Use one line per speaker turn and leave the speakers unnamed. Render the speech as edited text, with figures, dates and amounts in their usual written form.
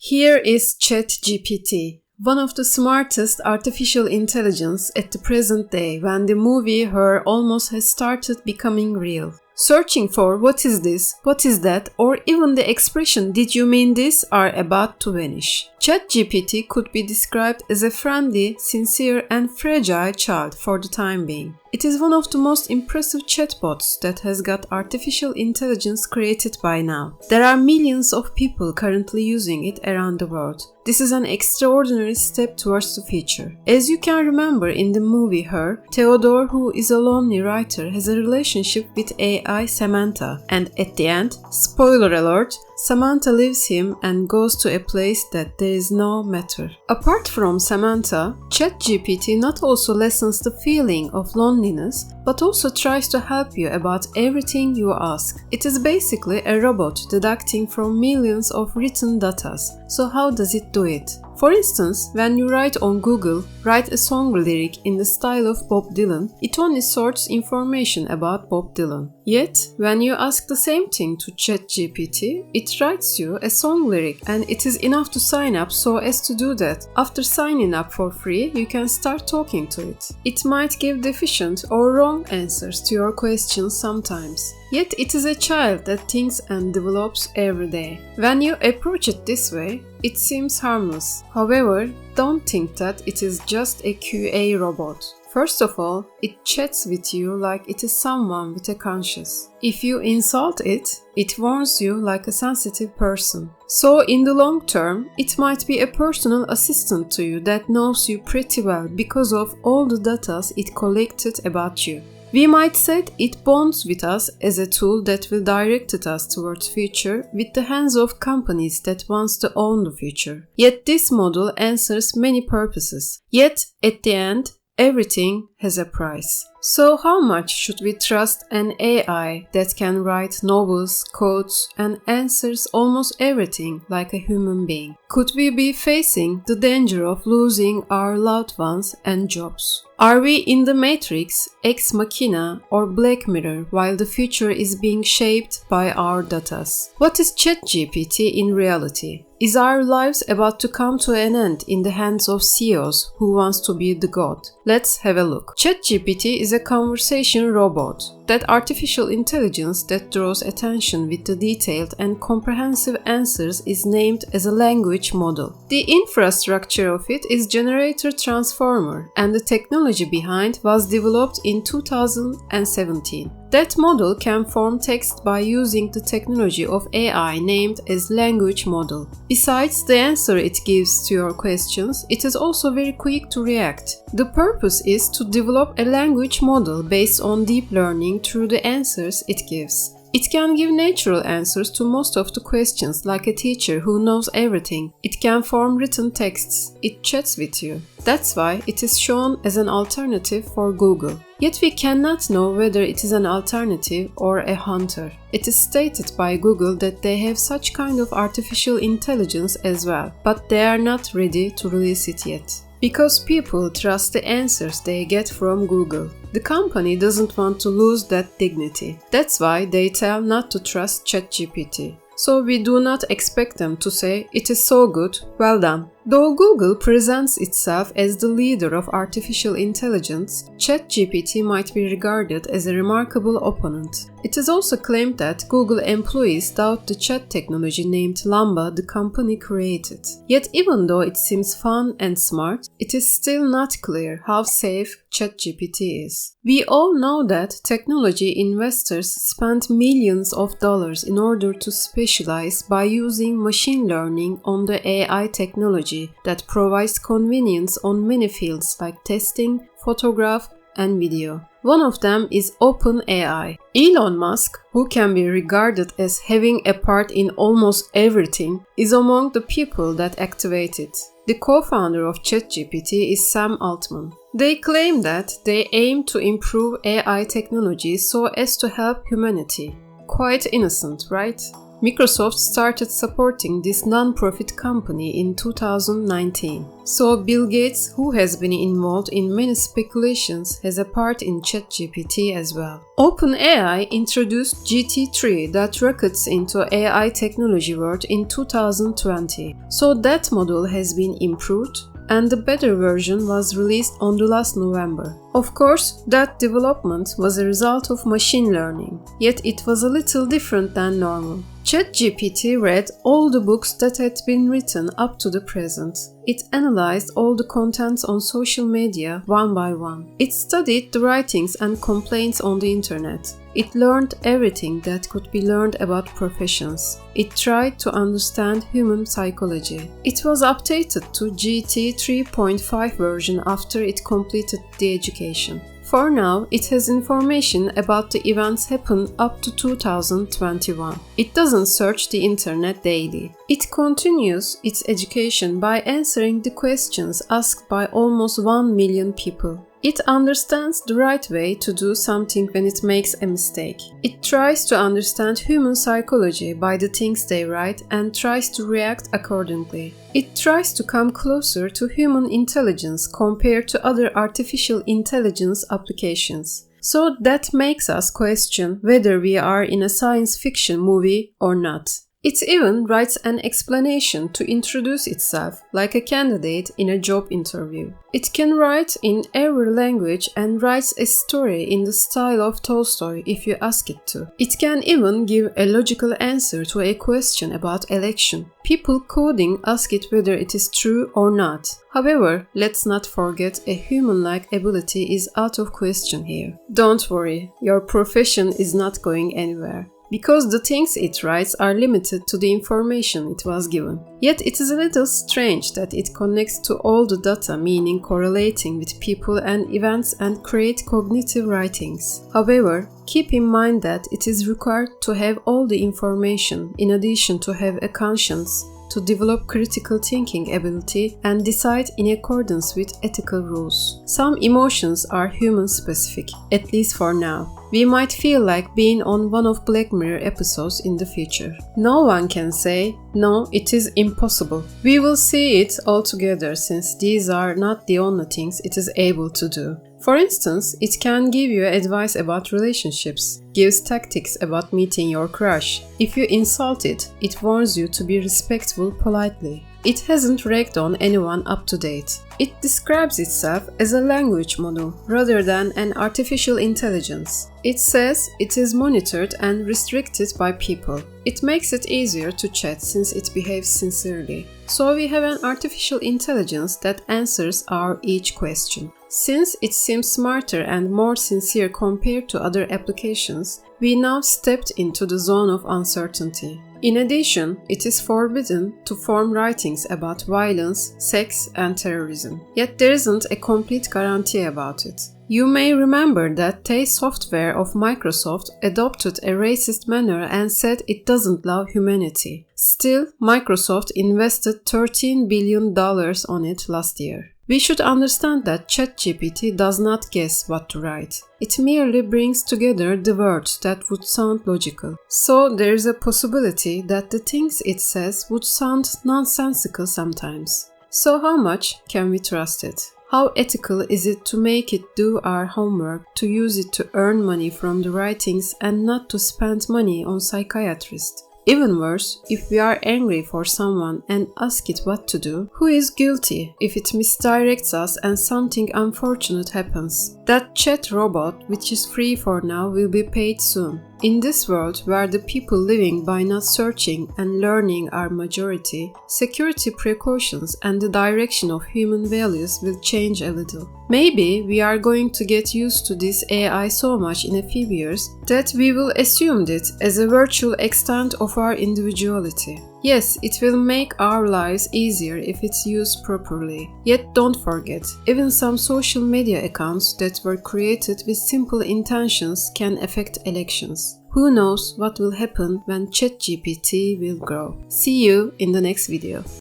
Here is ChatGPT, one of the smartest artificial intelligence at the present day when the movie Her almost has started becoming real. Searching for what is this, what is that, or even the expression did you mean this are about to vanish. ChatGPT could be described as a friendly, sincere and fragile child for the time being. It is one of the most impressive chatbots that has got artificial intelligence created by now. There are millions of people currently using it around the world. This is an extraordinary step towards the future. As you can remember in the movie Her, Theodore, who is a lonely writer, has a relationship with AI Samantha, and at the end, spoiler alert, Samantha leaves him and goes to a place that there is no matter. Apart from Samantha, ChatGPT not also lessens the feeling of loneliness, but also tries to help you about everything you ask. It is basically a robot deducting from millions of written data. So how does it do it? For instance, when you write on Google, write a song lyric in the style of Bob Dylan, it only sorts information about Bob Dylan. Yet, when you ask the same thing to ChatGPT, it writes you a song lyric and it is enough to sign up so as to do that. After signing up for free, you can start talking to it. It might give deficient or wrong answers to your questions sometimes. Yet it is a child that thinks and develops every day. When you approach it this way, it seems harmless. However, don't think that it is just a QA robot. First of all, it chats with you like it is someone with a conscience. If you insult it, it warns you like a sensitive person. So in the long term, it might be a personal assistant to you that knows you pretty well because of all the data it collected about you. We might say it bonds with us as a tool that will direct us towards future with the hands of companies that wants to own the future. Yet this model answers many purposes. Yet at the end, everything has a price. So how much should we trust an AI that can write novels, codes, and answers almost everything like a human being? Could we be facing the danger of losing our loved ones and jobs? Are we in the Matrix, Ex Machina, or Black Mirror while the future is being shaped by our data? What is ChatGPT in reality? Is our lives about to come to an end in the hands of CEOs who wants to be the god? Let's have a look. ChatGPT is a conversation robot, that artificial intelligence that draws attention with the detailed and comprehensive answers is named as a language model. The infrastructure of it is Generator Transformer, and the technology behind was developed in 2017. That model can form text by using the technology of AI named as language model. Besides the answer it gives to your questions, it is also very quick to react. The purpose is to develop a language model based on deep learning through the answers it gives. It can give natural answers to most of the questions like a teacher who knows everything. It can form written texts. It chats with you. That's why it is shown as an alternative for Google. Yet we cannot know whether it is an alternative or a hunter. It is stated by Google that they have such kind of artificial intelligence as well, but they are not ready to release it yet. Because people trust the answers they get from Google. The company doesn't want to lose that dignity. That's why they tell not to trust ChatGPT. So we do not expect them to say, "It is so good, well done." Though Google presents itself as the leader of artificial intelligence, ChatGPT might be regarded as a remarkable opponent. It is also claimed that Google employees doubt the chat technology named Lambda the company created. Yet even though it seems fun and smart, it is still not clear how safe ChatGPT is. We all know that technology investors spend millions of dollars in order to specialize by using machine learning on the AI technology that provides convenience on many fields like testing, photograph, and video. One of them is OpenAI. Elon Musk, who can be regarded as having a part in almost everything, is among the people that activate it. The co-founder of ChatGPT is Sam Altman. They claim that they aim to improve AI technology so as to help humanity. Quite innocent, right? Microsoft started supporting this non-profit company in 2019. So Bill Gates, who has been involved in many speculations, has a part in ChatGPT as well. OpenAI introduced GT3 that rockets into AI technology world in 2020. So that model has been improved, and the better version was released on the last November. Of course, that development was a result of machine learning, yet it was a little different than normal. ChatGPT read all the books that had been written up to the present. It analyzed all the contents on social media one by one. It studied the writings and complaints on the internet. It learned everything that could be learned about professions. It tried to understand human psychology. It was updated to GT 3.5 version after it completed the education. For now, it has information about the events happened up to 2021. It doesn't search the internet daily. It continues its education by answering the questions asked by almost 1 million people. It understands the right way to do something when it makes a mistake. It tries to understand human psychology by the things they write and tries to react accordingly. It tries to come closer to human intelligence compared to other artificial intelligence applications. So that makes us question whether we are in a science fiction movie or not. It even writes an explanation to introduce itself, like a candidate in a job interview. It can write in every language and writes a story in the style of Tolstoy if you ask it to. It can even give a logical answer to a question about election. People coding ask it whether it is true or not. However, let's not forget a human-like ability is out of question here. Don't worry, your profession is not going anywhere, because the things it writes are limited to the information it was given. Yet it is a little strange that it connects to all the data, meaning correlating with people and events and create cognitive writings. However, keep in mind that it is required to have all the information in addition to have a conscience, to develop critical thinking ability and decide in accordance with ethical rules. Some emotions are human-specific, at least for now. We might feel like being on one of Black Mirror episodes in the future. No one can say, no, it is impossible. We will see it all together since these are not the only things it is able to do. For instance, it can give you advice about relationships, gives tactics about meeting your crush. If you insult it, it warns you to be respectful politely. It hasn't ragged on anyone up to date. It describes itself as a language model rather than an artificial intelligence. It says it is monitored and restricted by people. It makes it easier to chat since it behaves sincerely. So we have an artificial intelligence that answers our each question. Since it seems smarter and more sincere compared to other applications, we now stepped into the zone of uncertainty. In addition, it is forbidden to form writings about violence, sex, and terrorism. Yet there isn't a complete guarantee about it. You may remember that Tay Software of Microsoft adopted a racist manner and said it doesn't love humanity. Still, Microsoft invested $13 billion on it last year. We should understand that ChatGPT does not guess what to write. It merely brings together the words that would sound logical. So there is a possibility that the things it says would sound nonsensical sometimes. So how much can we trust it? How ethical is it to make it do our homework, to use it to earn money from the writings and not to spend money on psychiatrists? Even worse, if we are angry for someone and ask it what to do, who is guilty if it misdirects us and something unfortunate happens? That chat robot, which is free for now, will be paid soon. In this world where the people living by not searching and learning are majority, security precautions and the direction of human values will change a little. Maybe we are going to get used to this AI so much in a few years that we will assume it as a virtual extent of our individuality. Yes, it will make our lives easier if it's used properly. Yet don't forget, even some social media accounts that were created with simple intentions can affect elections. Who knows what will happen when ChatGPT will grow? See you in the next video.